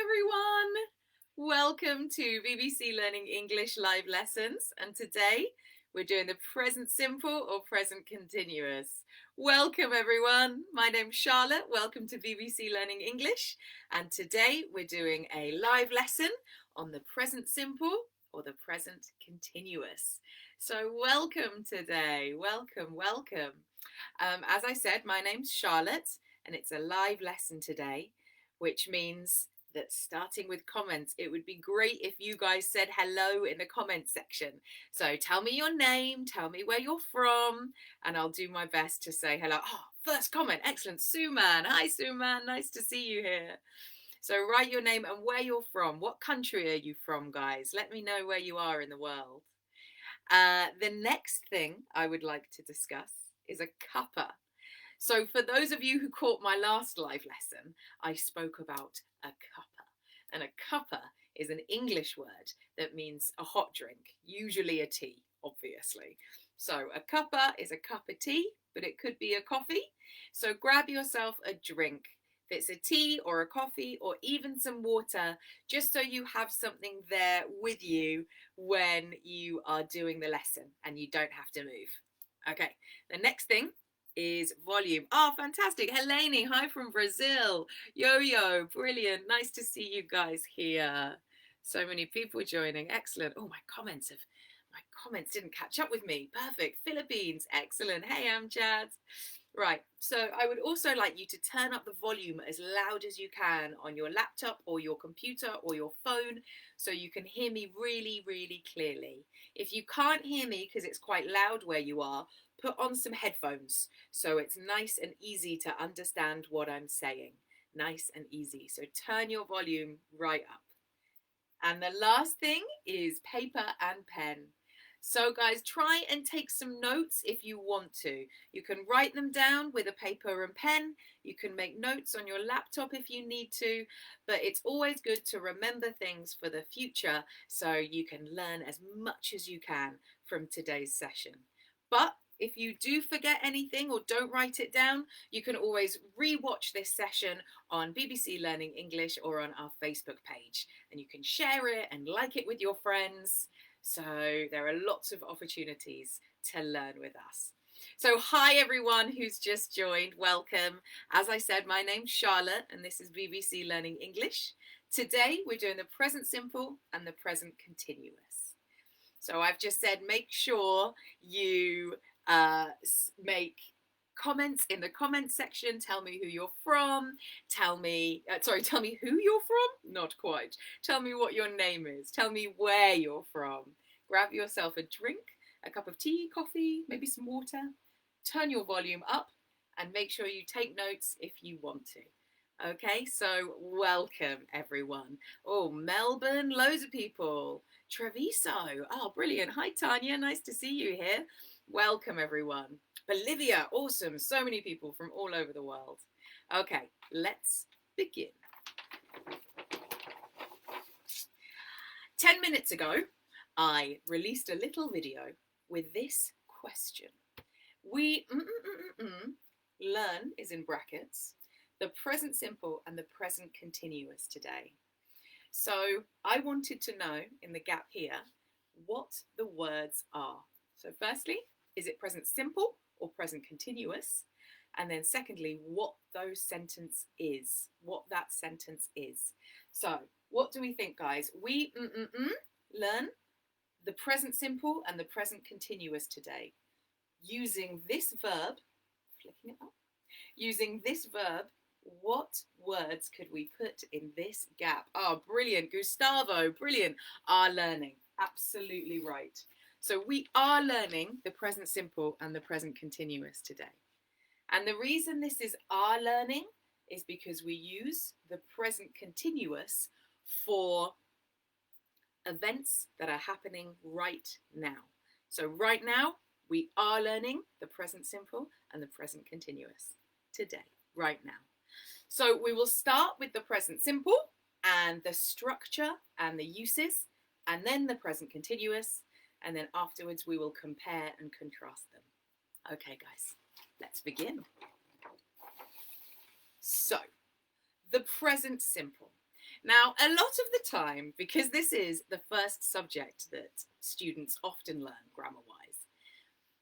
everyone! Welcome to BBC Learning English live lessons, and today we're doing the present simple or present continuous. Welcome everyone, my name's Charlotte, welcome to BBC Learning English, and today we're doing a live lesson on the present simple or the present continuous. So welcome today, welcome. As I said, my name's Charlotte and it's a live lesson today, which means that starting with comments, it would be great if you guys said hello in the comment section. So tell me your name, tell me where you're from, and I'll do my best to say hello. Oh, first comment, excellent, Suman. Hi Suman, nice to see you here. So write your name and where you're from. What country are you from, guys? Let me know where you are in the world. The next thing I would like to discuss is a cuppa. So for those of you who caught my last live lesson, I spoke about a cuppa. And a cuppa is an English word that means a hot drink, usually a tea, obviously. So a cuppa is a cup of tea, but it could be a coffee. So grab yourself a drink. If it's a tea or a coffee or even some water, just so you have something there with you when you are doing the lesson and you don't have to move. Okay, the next thing is volume. Oh, fantastic. Helene, hi from Brazil. Yo-Yo, brilliant. Nice to see you guys here. So many people joining. Excellent. Oh, my comments didn't catch up with me. Perfect. Philippines. Excellent. Hey, Amjad. Right, so I would also like you to turn up the volume as loud as you can on your laptop or your computer or your phone so you can hear me really, really clearly. If you can't hear me because it's quite loud where you are, put on some headphones so it's nice and easy to understand what I'm saying. Nice and easy. So turn your volume right up. And the last thing is paper and pen. So guys, try and take some notes if you want to. You can write them down with a paper and pen. You can make notes on your laptop if you need to, but it's always good to remember things for the future so you can learn as much as you can from today's session. But if you do forget anything or don't write it down, you can always re-watch this session on BBC Learning English or on our Facebook page, and you can share it and like it with your friends. So there are lots of opportunities to learn with us. So hi everyone who's just joined, welcome. As I said, my name's Charlotte and this is BBC Learning English. Today we're doing the present simple and the present continuous. So I've just said make sure you make comments in the comments section. Tell me who you're from. Tell me who you're from. Not quite. Tell me what your name is. Tell me where you're from. Grab yourself a drink, a cup of tea, coffee, maybe some water. Turn your volume up and make sure you take notes if you want to. Okay, so welcome everyone. Oh, Melbourne, loads of people. Treviso, oh, brilliant. Hi, Tanya, nice to see you here. Welcome everyone. Bolivia, awesome. So many people from all over the world. Okay, let's begin. 10 minutes ago, I released a little video with this question. We learn is in brackets, the present simple and the present continuous today. So I wanted to know in the gap here what the words are. So firstly, is it present simple or present continuous? And then secondly, what that sentence is. So what do we think, guys? We learn the present simple and the present continuous today. Using this verb, flicking it up, using this verb, what words could we put in this gap? Oh, brilliant, Gustavo, brilliant. Are learning, absolutely right. So we are learning the present simple and the present continuous today. And the reason this is are learning is because we use the present continuous for events that are happening right now. So right now, we are learning the present simple and the present continuous today, right now. So we will start with the present simple and the structure and the uses, and then the present continuous, and then afterwards we will compare and contrast them. Okay, guys, let's begin. So, the present simple. Now, a lot of the time, because this is the first subject that students often learn grammar-wise,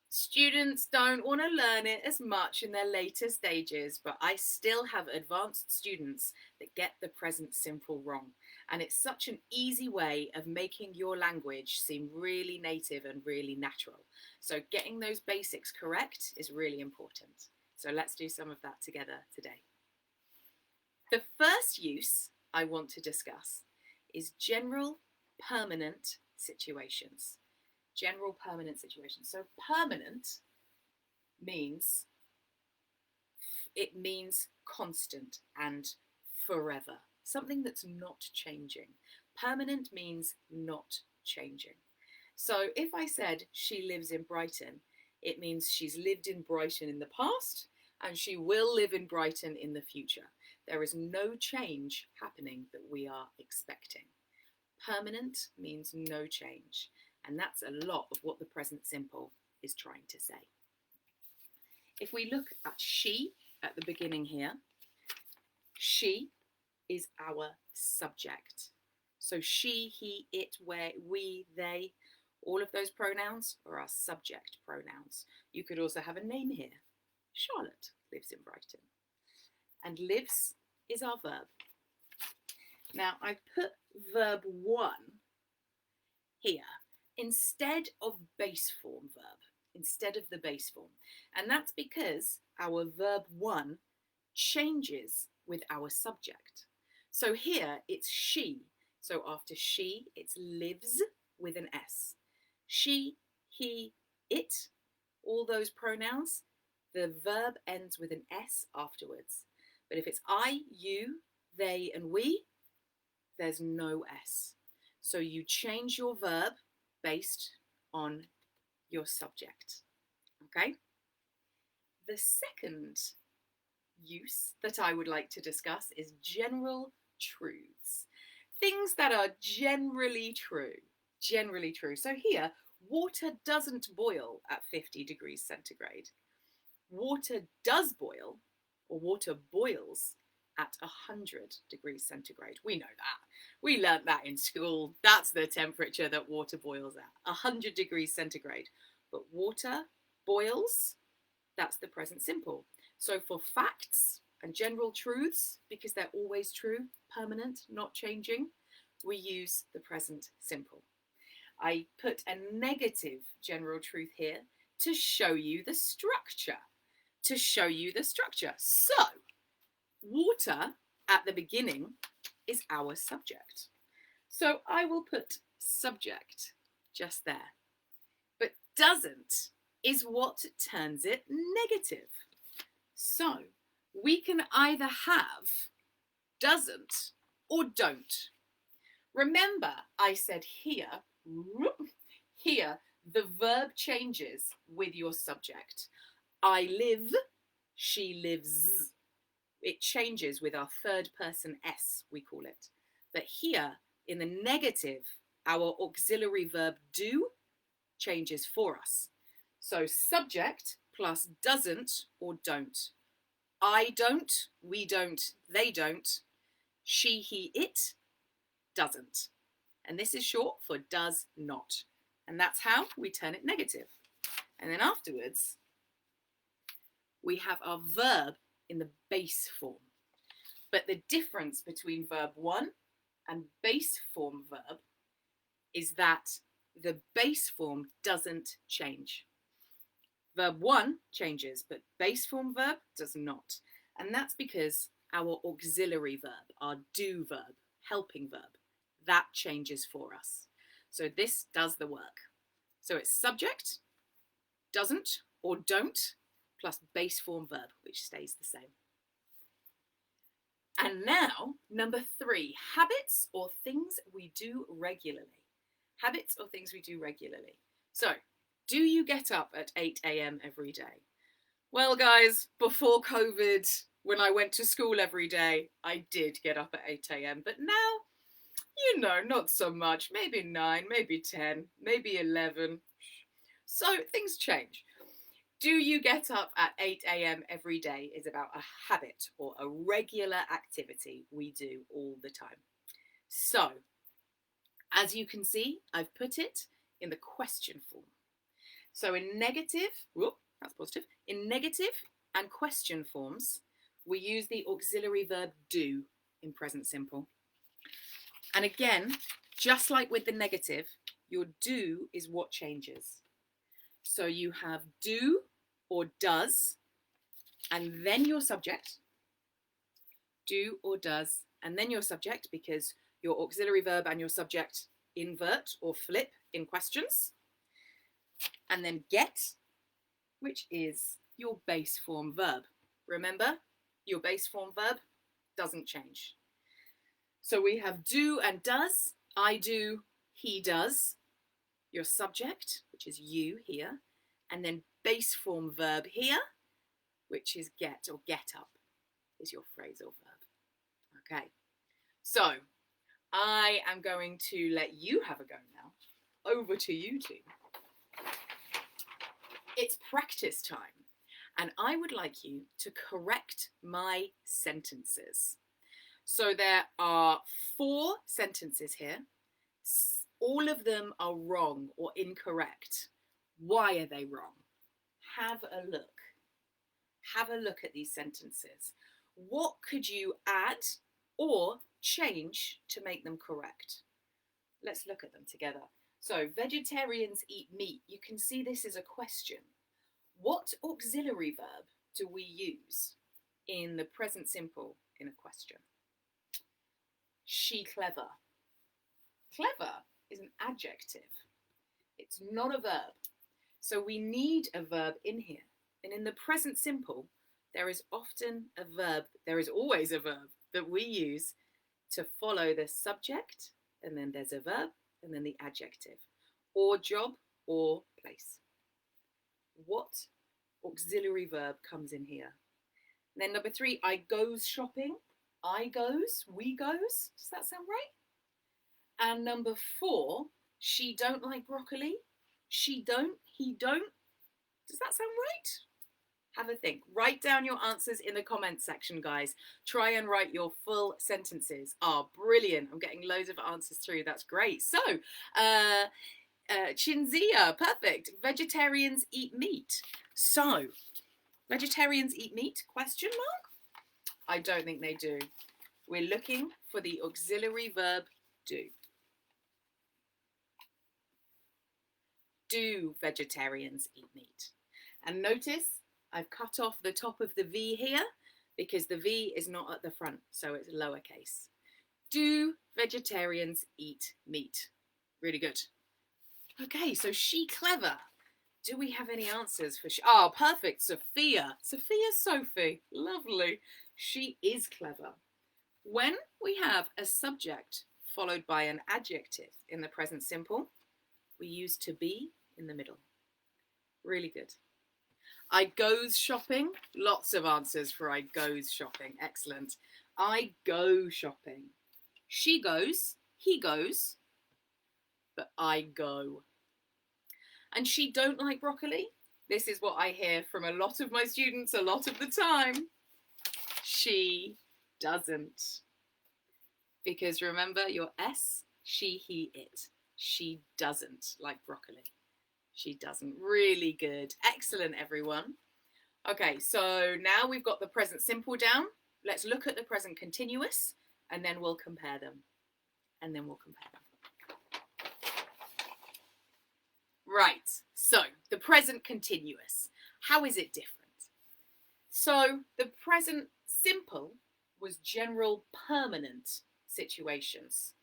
students don't want to learn it as much in their later stages, but I still have advanced students that get the present simple wrong. And it's such an easy way of making your language seem really native and really natural. So getting those basics correct is really important. So let's do some of that together today. The first use I want to discuss is general permanent situations. General permanent situations. So permanent means, it means constant and forever. Something that's not changing. Permanent means not changing. So if I said she lives in Brighton, it means she's lived in Brighton in the past and she will live in Brighton in the future. There is no change happening that we are expecting. Permanent means no change. And that's a lot of what the present simple is trying to say. If we look at she at the beginning here, she is our subject. So she, he, it, where, we, they, all of those pronouns are our subject pronouns. You could also have a name here. Charlotte lives in Brighton. And lives is our verb. Now I put verb 1 here instead of base form verb, instead of the base form. And that's because our verb 1 changes with our subject. So here it's she. So after she, it's lives with an S. She, he, it, all those pronouns, the verb ends with an S afterwards. But if it's I, you, they, and we, there's no S. So you change your verb based on your subject, okay? The second use that I would like to discuss is general truths. Things that are generally true, generally true. So here, water doesn't boil at 50 degrees centigrade. Water does boil, or water boils at 100 degrees centigrade. We know that. We learnt that in school. That's the temperature that water boils at, 100 degrees centigrade. But water boils, that's the present simple. So for facts and general truths, because they're always true, permanent, not changing, we use the present simple. I put a negative general truth here to show you the structure. So, water at the beginning is our subject. So I will put subject just there. But doesn't is what turns it negative. So we can either have doesn't or don't. Remember, I said here, the verb changes with your subject. I live, she lives. It changes with our third person S, we call it. But here, in the negative, our auxiliary verb do changes for us. So subject plus doesn't or don't. I don't, we don't, they don't. She, he, it doesn't. And this is short for does not. And that's how we turn it negative. And then afterwards, we have our verb in the base form. But the difference between verb 1 and base form verb is that the base form doesn't change. Verb 1 changes, but base form verb does not. And that's because our auxiliary verb, our do verb, helping verb, that changes for us. So this does the work. So it's subject, doesn't or don't, plus base form verb, which stays the same. And now, number 3, habits or things we do regularly. Habits or things we do regularly. So, do you get up at 8 a.m. every day? Well, guys, before COVID, when I went to school every day, I did get up at 8 a.m. But now, you know, not so much. Maybe 9, maybe 10, maybe 11. So things change. Do you get up at 8 a.m. every day is about a habit or a regular activity we do all the time. So, as you can see, I've put it in the question form. So in negative, whoop, that's positive. In negative and question forms, we use the auxiliary verb do in present simple. And again, just like with the negative, your do is what changes. So you have do or does, and then your subject. Do or does, and then your subject, because your auxiliary verb and your subject invert or flip in questions. And then get, which is your base form verb. Remember, your base form verb doesn't change. So we have do and does. I do, he does. Your subject, which is you here, and then base form verb here, which is get or get up, is your phrasal verb. Okay, so I am going to let you have a go now. Over to you two. It's practice time, and I would like you to correct my sentences. So there are 4 sentences here. All of them are wrong or incorrect. Why are they wrong? Have a look. Have a look at these sentences. What could you add or change to make them correct? Let's look at them together. So, vegetarians eat meat. You can see this is a question. What auxiliary verb do we use in the present simple in a question? She clever. Clever is an adjective. It's not a verb. So we need a verb in here. And in the present simple, there is often a verb, there is always a verb that we use to follow the subject, and then there's a verb, and then the adjective, or job, or place. What auxiliary verb comes in here? And then number 3, I goes shopping. I goes, we goes. Does that sound right? And number 4, she don't like broccoli. She don't, he don't. Does that sound right? Have a think. Write down your answers in the comments section, guys. Try and write your full sentences. Oh, brilliant. I'm getting loads of answers through. That's great. So, Chinzia, perfect. Vegetarians eat meat. So, vegetarians eat meat? Question mark? I don't think they do. We're looking for the auxiliary verb do. Do vegetarians eat meat? And notice I've cut off the top of the V here because the V is not at the front, so it's lowercase. Do vegetarians eat meat? Really good. Okay, so she clever. Do we have any answers for she? Oh, perfect, Sophia. Sophia Sophie, lovely. She is clever. When we have a subject followed by an adjective in the present simple, we use to be in the middle. Really good. I goes shopping. Lots of answers for I goes shopping. Excellent. I go shopping. She goes, he goes, but I go. And she don't like broccoli. This is what I hear from a lot of my students a lot of the time. She doesn't. Because remember your S, she, he, it. She doesn't like broccoli. She doesn't. Really good. Excellent, everyone. Okay, so now we've got the present simple down. Let's look at the present continuous, and then we'll compare them. Right, so the present continuous. How is it different? So the present simple was general permanent situations,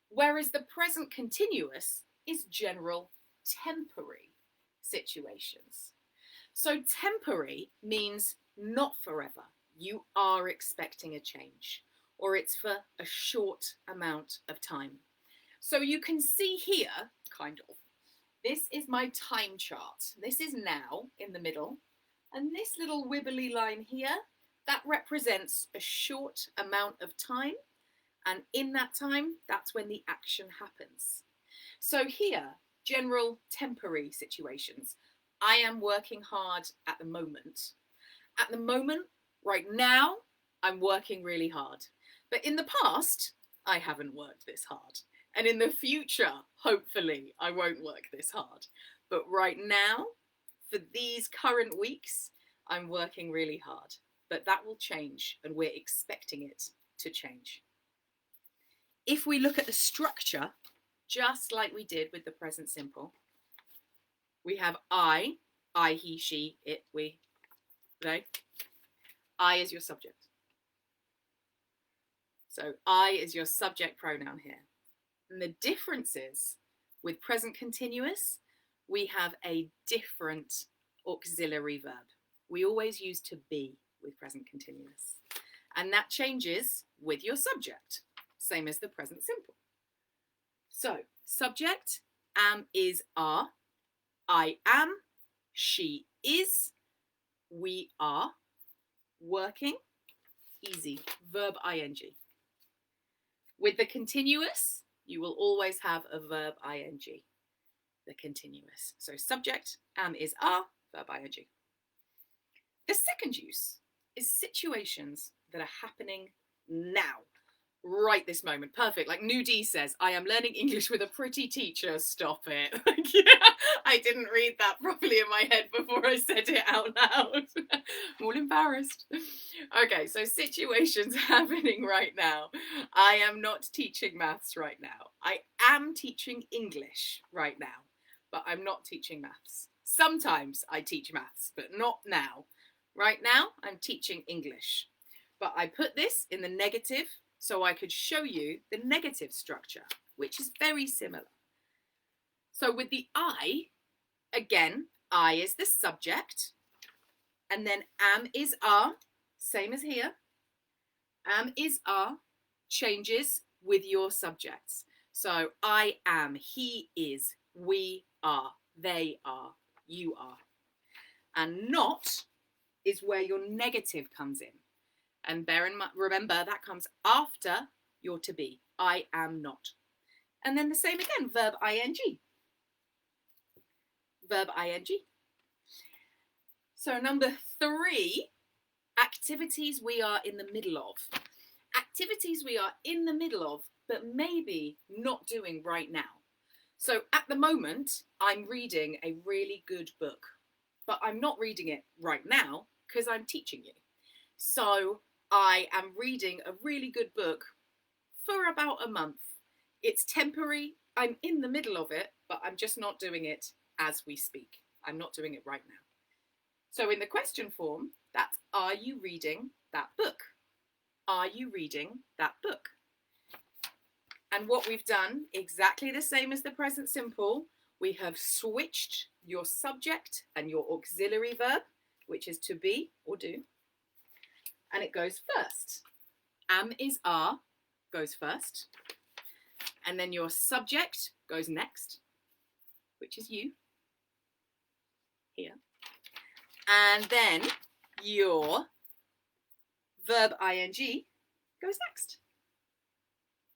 whereas the present continuous is general temporary situations. So temporary means not forever. You are expecting a change, or it's for a short amount of time. So you can see here, kind of, this is my time chart. This is now in the middle, and this little wibbly line here, that represents a short amount of time, and in that time, that's when the action happens. So here, general temporary situations. I am working hard at the moment. At the moment, right now, I'm working really hard. But in the past, I haven't worked this hard. And in the future, hopefully, I won't work this hard. But right now, for these current weeks, I'm working really hard. But that will change, and we're expecting it to change. If we look at the structure, just like we did with the present simple, we have I, he, she, it, we, they. I is your subject. So I is your subject pronoun here. And the difference is, with present continuous, we have a different auxiliary verb. We always use to be with present continuous. And that changes with your subject, same as the present simple. So, subject, am, is, are. I am, she is, we are. Working, easy, verb ing. With the continuous, you will always have a verb ing, the continuous. So subject, am, is, are, verb ing. The second use is situations that are happening now, right this moment. Perfect. Like Nudie says, I am learning English with a pretty teacher. Stop it. Yeah, I didn't read that properly in my head before I said it out loud. I'm all embarrassed. Okay, so situations happening right now. I am not teaching maths right now. I am teaching English right now, but I'm not teaching maths. Sometimes I teach maths, but not now. Right now, I'm teaching English. But I put this in the negative so I could show you the negative structure, which is very similar. So with the I, again, I is the subject, and then am, is, are, same as here. Am, is, are changes with your subjects. So I am, he is, we are, they are, you are. And not is where your negative comes in. And remember, that comes after your to be. I am not. And then the same again, verb ing. Verb ing. So number 3, activities we are in the middle of. Activities we are in the middle of, but maybe not doing right now. So at the moment, I'm reading a really good book, but I'm not reading it right now because I'm teaching you. So I am reading a really good book for about a month. It's temporary. I'm in the middle of it, but I'm just not doing it as we speak. I'm not doing it right now. So in the question form, that's, are you reading that book? Are you reading that book? And what we've done, exactly the same as the present simple, we have switched your subject and your auxiliary verb, which is to be or do, and it goes first. Am, is, are goes first, and then your subject goes next, which is you, here, and then your verb ing goes next.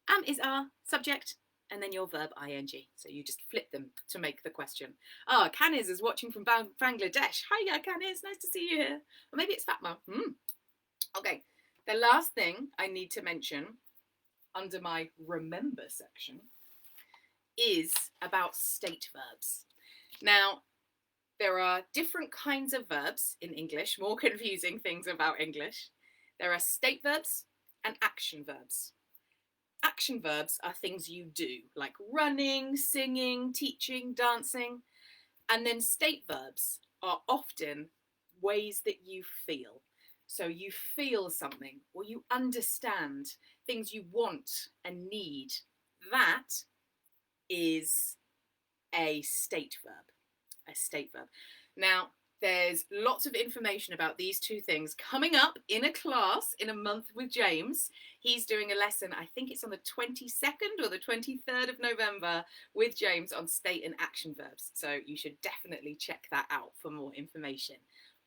Am, is, are, subject, and then your verb ing. So you just flip them to make the question. Ah, Kaniz is watching from Bangladesh. Hiya, Kaniz, nice to see you here. Or maybe it's Fatma. Okay, the last thing I need to mention under my remember section is about state verbs. Now, there are different kinds of verbs in English, more confusing things about English. There are state verbs and action verbs. Action verbs are things you do, like running, singing, teaching, dancing. And then state verbs are often ways that you feel. So you feel something, or you understand things you want and need. That is a state verb. A state verb. Now, there's lots of information about these two things coming up in a class in a month with James. He's doing a lesson, I think it's on the 22nd or the 23rd of November with James on state and action verbs. So you should definitely check that out for more information.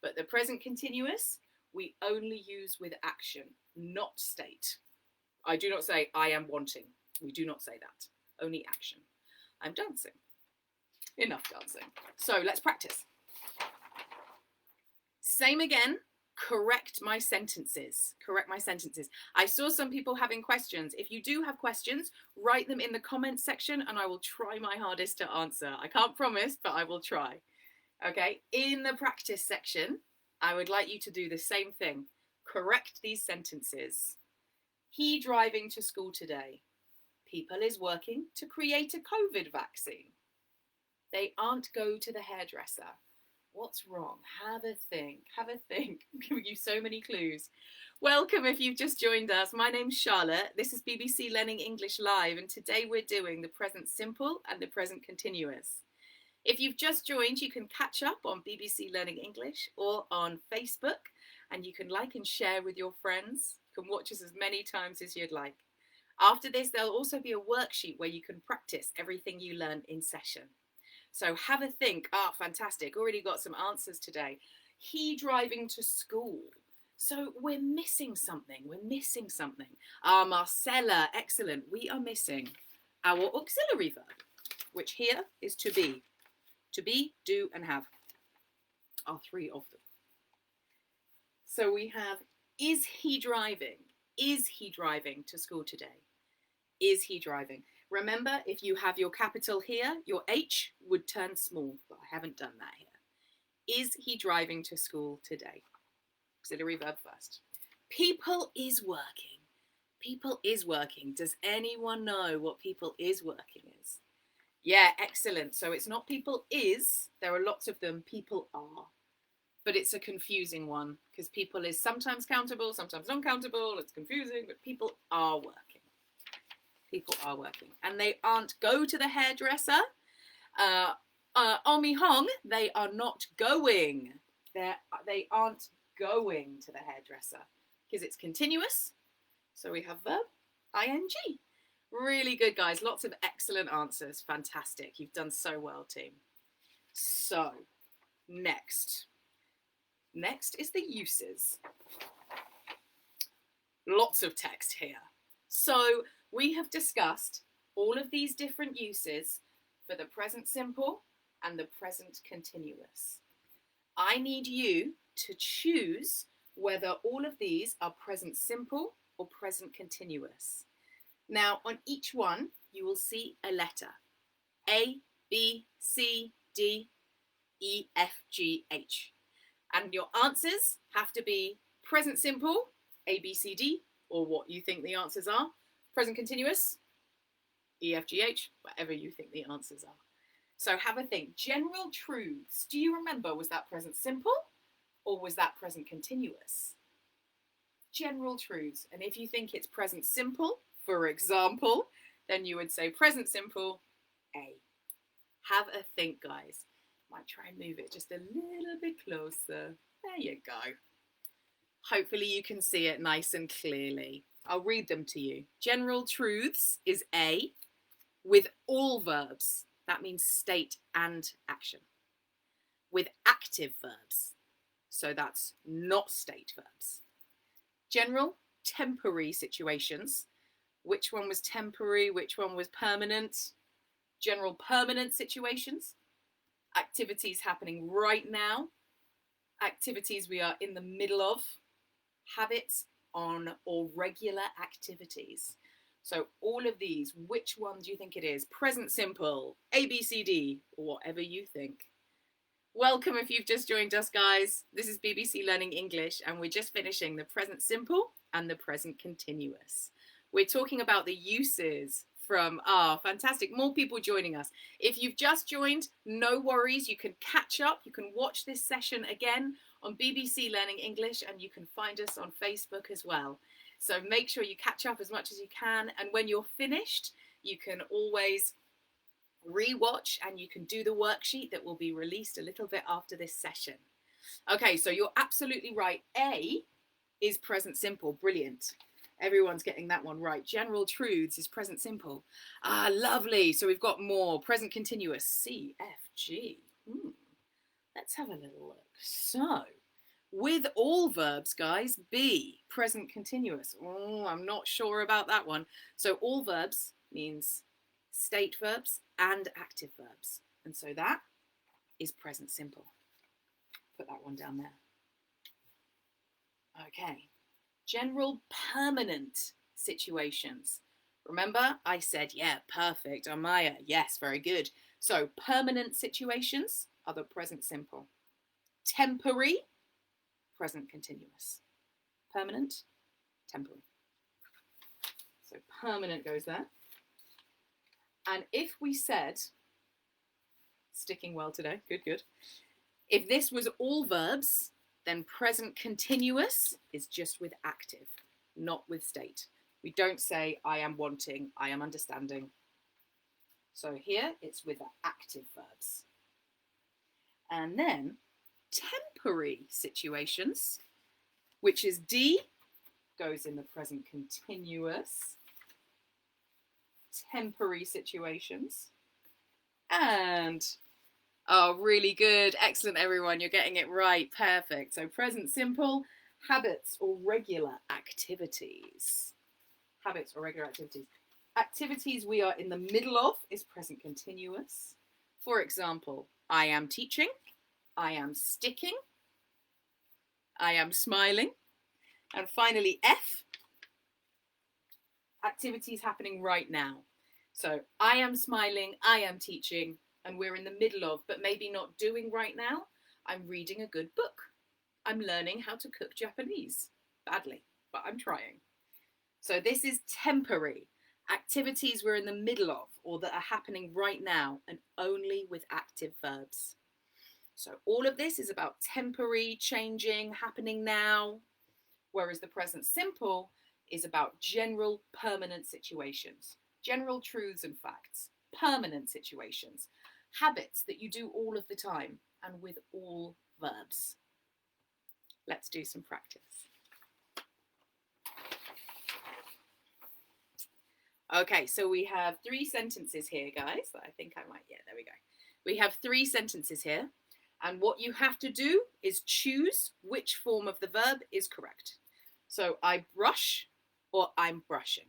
But the present continuous, we only use with action, not state. I do not say I am wanting. We do not say that. Only action. I'm dancing. Enough dancing. So let's practice. Same again correct my sentences. Correct my sentences. I saw some people having questions. If you do have questions, write them in the comments section and I will try my hardest to answer. I can't promise, but I will try. Okay, in the practice section, I would like you to do the same thing. Correct these sentences. He driving to school today. People is working to create a COVID vaccine. They aren't go to the hairdresser. What's wrong? Have a think. Have a think. I'm giving you so many clues. Welcome if you've just joined us. My name's Charlotte. This is BBC Learning English Live, and today we're doing the present simple and the present continuous. If you've just joined, you can catch up on BBC Learning English or on Facebook, and you can like and share with your friends. You can watch us as many times as you'd like. After this, there'll also be a worksheet where you can practice everything you learn in session. So have a think. Ah, fantastic. Already got some answers today. He driving to school. So we're missing something. We're missing something. Ah, Marcella, excellent. We are missing our auxiliary verb, which here is to be. To be, do, and have are three of them. So we have, is he driving? Is he driving to school today? Is he driving? Remember, if you have your capital here, your H would turn small, but I haven't done that here. Is he driving to school today? Auxiliary verb first. People is working. People is working. Does anyone know what people is working is? Yeah, excellent. So it's not people is. There are lots of them. People are. But it's a confusing one because people is sometimes countable, sometimes non-countable. It's confusing, but people are working. People are working. And they aren't go to the hairdresser. Omi Hong, they are not going. They aren't going to the hairdresser because it's continuous. So we have verb, ing. Really good, guys. Lots of excellent answers. Fantastic. You've done so well, team. So, next. Next is the uses. Lots of text here. So, we have discussed all of these different uses for the present simple and the present continuous. I need you to choose whether all of these are present simple or present continuous. Now, on each one, you will see a letter. A, B, C, D, E, F, G, H. And your answers have to be present simple, A, B, C, D, or what you think the answers are. Present continuous, E, F, G, H, whatever you think the answers are. So have a think. General truths. Do you remember, was that present simple or was that present continuous? General truths. And if you think it's present simple, for example, then you would say present simple, A. Have a think, guys. Might try and move it just a little bit closer. There you go. Hopefully you can see it nice and clearly. I'll read them to you. General truths is A with all verbs. That means state and action. With active verbs. So that's not state verbs. General temporary situations. Which one was temporary? Which one was permanent? General permanent situations. Activities happening right now. Activities we are in the middle of. Habits on or regular activities. So all of these, which one do you think it is? Present simple, A, B, C, D, or whatever you think. Welcome if you've just joined us, guys. This is BBC Learning English, and we're just finishing the present simple and the present continuous. We're talking about the uses from, fantastic, more people joining us. If you've just joined, no worries, you can catch up, you can watch this session again on BBC Learning English, and you can find us on Facebook as well. So make sure you catch up as much as you can, and when you're finished, you can always re-watch and you can do the worksheet that will be released a little bit after this session. Okay, so you're absolutely right. A is present simple. Brilliant. Everyone's getting that one right. General truths is present simple. Lovely. So we've got more. Present continuous. C, F, G. Let's have a little look. So, with all verbs, guys, B, present continuous. I'm not sure about that one. So all verbs means state verbs and active verbs. And so that is present simple. Put that one down there. Okay, general permanent situations. Remember, I said, yeah, perfect. Amaya, yes, very good. So permanent situations are the present simple. Temporary, present continuous. Permanent, temporary. So permanent goes there. And if we said, sticking well today, good, good. If this was all verbs, then present continuous is just with active, not with state. We don't say, I am wanting, I am understanding. So here it's with the active verbs. And then temporary situations, which is D, goes in the present continuous. Temporary situations. And, oh, really good. Excellent, everyone. You're getting it right. Perfect. So present simple, habits or regular activities. Habits or regular activities. Activities we are in the middle of is present continuous. For example, I am teaching, I am sticking, I am smiling. And finally, F, activities happening right now. So I am smiling, I am teaching, and we're in the middle of, but maybe not doing right now. I'm reading a good book. I'm learning how to cook Japanese. Badly, but I'm trying. So this is temporary. Activities we're in the middle of or that are happening right now and only with active verbs. So all of this is about temporary, changing, happening now, whereas the present simple is about general, permanent situations, general truths and facts, permanent situations, habits that you do all of the time and with all verbs. Let's do some practice. Okay, so we have 3 sentences here, guys. I think I might, yeah, there we go. We have 3 sentences here. And what you have to do is choose which form of the verb is correct. So I brush or I'm brushing.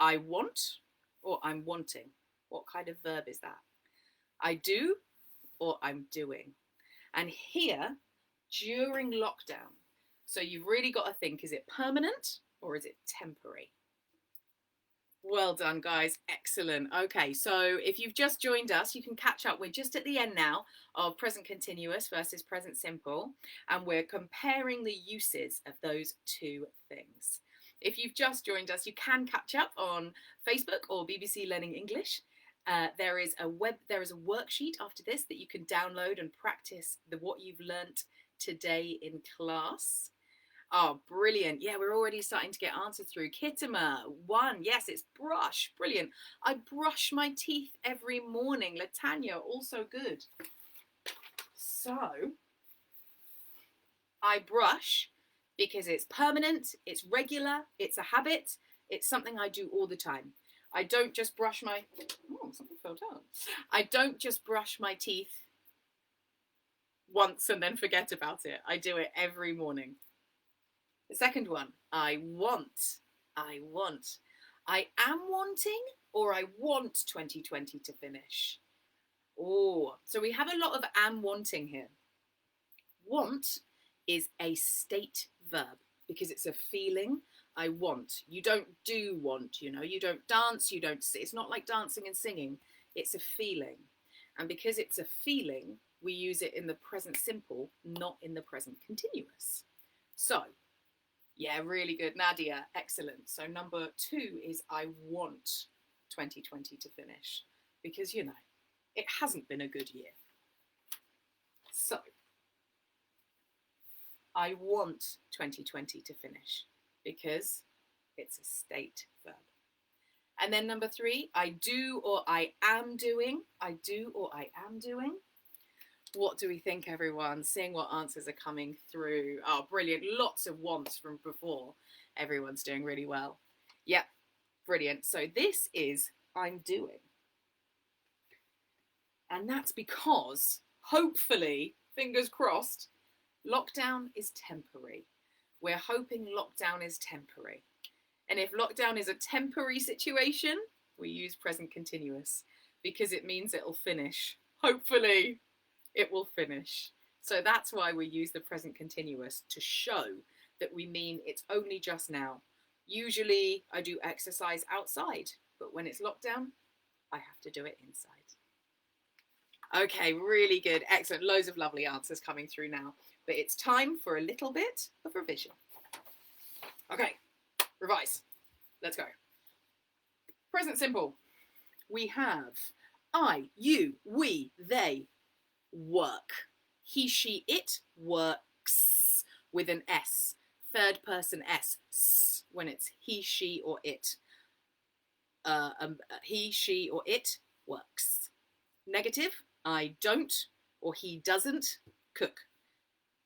I want or I'm wanting. What kind of verb is that? I do or I'm doing. And here, during lockdown, so you've really got to think, is it permanent or is it temporary? Well done, guys. Excellent. Okay, so if you've just joined us, you can catch up. We're just at the end now of present continuous versus present simple, and we're comparing the uses of those 2 things. If you've just joined us, you can catch up on Facebook or BBC Learning English. There is a worksheet after this that you can download and practice what you've learnt today in class. Oh, brilliant. Yeah, we're already starting to get answers through. Kittimer, 1. Yes, it's brush. Brilliant. I brush my teeth every morning. Latanya, also good. So, I brush because it's permanent, it's regular, it's a habit, it's something I do all the time. I don't just brush my... Oh, something fell down. I don't just brush my teeth once and then forget about it. I do it every morning. The second one, I want. I want. I am wanting or I want 2020 to finish. Oh, so we have a lot of am wanting here. Want is a state verb because it's a feeling. I want. You don't do want, you know, you don't dance, you don't, it's not like dancing and singing. It's a feeling. And because it's a feeling, we use it in the present simple, not in the present continuous. So, yeah, really good, Nadia. Excellent. So number 2 is I want 2020 to finish because, you know, it hasn't been a good year. So I want 2020 to finish because it's a state verb. And then number 3, I do or I am doing. I do or I am doing. What do we think, everyone? Seeing what answers are coming through. Oh, brilliant. Lots of wants from before. Everyone's doing really well. Yep, brilliant. So this is I'm doing. And that's because, hopefully, fingers crossed, lockdown is temporary. We're hoping lockdown is temporary. And if lockdown is a temporary situation, we use present continuous because it means it'll finish. Hopefully. It will finish. So that's why we use the present continuous to show that we mean it's only just now. Usually I do exercise outside, but when it's lockdown, I have to do it inside. Okay, really good. Excellent. Loads of lovely answers coming through now. But it's time for a little bit of revision. Okay, revise. Let's go. Present simple. We have I, you, we, they work. He, she, it works with an S. Third person S when it's he, she, or it. He, she, or it works. Negative, I don't or he doesn't cook.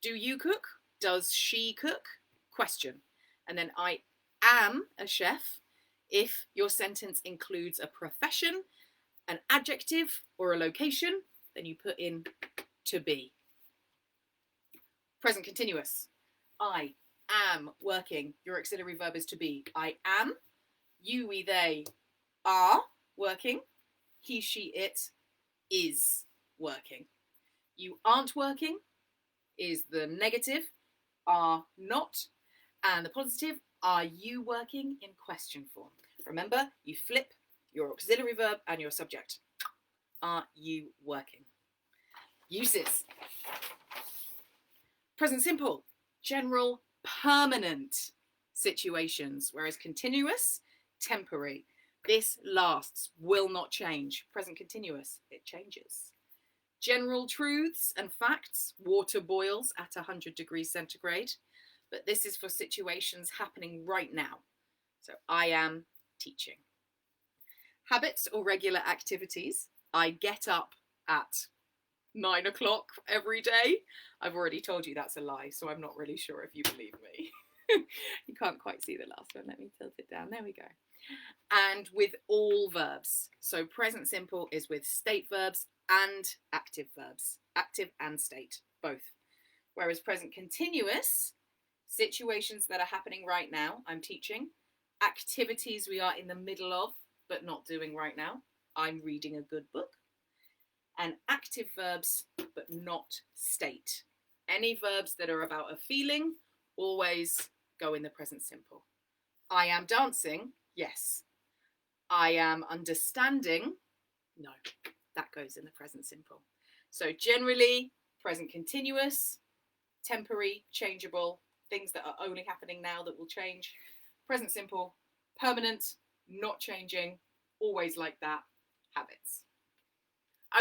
Do you cook? Does she cook? Question. And then I am a chef if your sentence includes a profession, an adjective, or a location, then you put in to be. Present continuous. I am working. Your auxiliary verb is to be. I am. You, we, they are working. He, she, it is working. You aren't working is the negative, are not, and the positive, are you working, in question form. Remember, you flip your auxiliary verb and your subject. Are you working? Uses. Present simple, general, permanent situations, whereas continuous, temporary. This lasts, will not change. Present continuous, it changes. General truths and facts, water boils at 100 degrees centigrade, but this is for situations happening right now. So I am teaching. Habits or regular activities, I get up at 9 o'clock every day. I've already told you that's a lie, so I'm not really sure if you believe me. You can't quite see the last one. Let me tilt it down. There we go. And with all verbs. So present simple is with state verbs and active verbs. Active and state, both. Whereas present continuous, situations that are happening right now, I'm teaching. Activities we are in the middle of, but not doing right now. I'm reading a good book. And active verbs, but not state. Any verbs that are about a feeling always go in the present simple. I am dancing, yes. I am understanding, no. That goes in the present simple. So generally, present continuous, temporary, changeable, things that are only happening now that will change. Present simple, permanent, not changing, always like that, habits.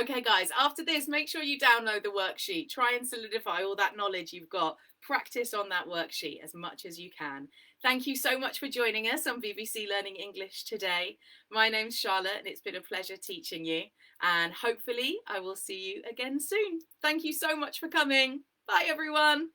Okay guys, after this, make sure you download the worksheet. Try and solidify all that knowledge you've got. Practice on that worksheet as much as you can. Thank you so much for joining us on BBC Learning English today. My name's Charlotte and it's been a pleasure teaching you. And hopefully I will see you again soon. Thank you so much for coming. Bye everyone.